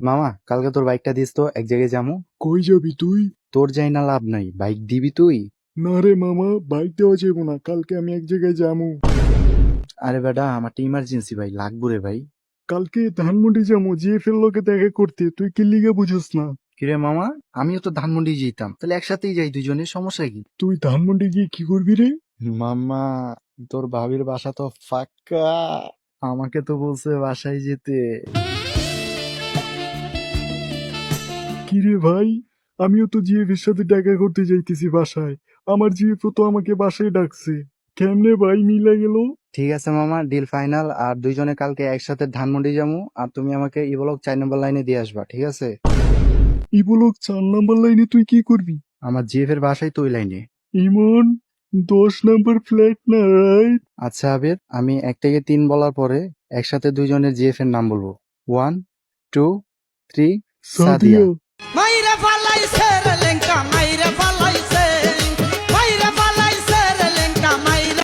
মামা কালকে তোর বাইকটা দিস তো, এক জায়গায় যাবো। কই যাবি তুই? তোর যাই না লাভ নাই, বাইক দিবি তুই। না রে মামা, বাইক দেওয়া যাবো না, কালকে আমি এক জায়গায় যাবো। আরে বেটা আমারটা ইমার্জেন্সি ভাই, লাগবো রে ভাই। কালকে ধানমন্ডি যাবো, জিএফের লোকে দেখা করতে, তুই কি লিগে বুঝোস না? কিরে মামা, আমিও তো ধানমন্ডি যেতাম, তাহলে একসাথেই যাই দুজনের, সমস্যা কি? তুই ধানমন্ডি গিয়ে কি করবি রে? মামা তোর ভাবির বাসা তো ফাঁকা, আমাকে তো বলছে বাসায় যেতে। কি রে ভাই, আমিও তো জিএফের সাথে দেখা করতে যাইতেছি বাসায়। আমার জিএফও তো আমাকে বাসায় ডাকছে। কেমনে ভাই মিলা গেল? ঠিক আছে মামা, ডিল ফাইনাল। আর দুইজনে কালকে একসাথে ধানমন্ডি যাবো, আর তুমি আমাকে ই ব্লক 4 নম্বর লাইনে দিয়ে আসবা, ঠিক আছে? ইবলক 4 নাম্বার লাইনে তুই কি করবি? আমার জিএফ এর বাসাই তো ওই লাইনে। ইমন, 10 নাম্বার ফ্ল্যাট না রাইট? আচ্ছা আবির, আমি 1 থেকে 3 বলার পরে একসাথে দুইজনের জিএফ এর নাম বলবো। 1, 2, 3। সাদিয়া। সাদিয়া। মাইরা ফালাইছে রে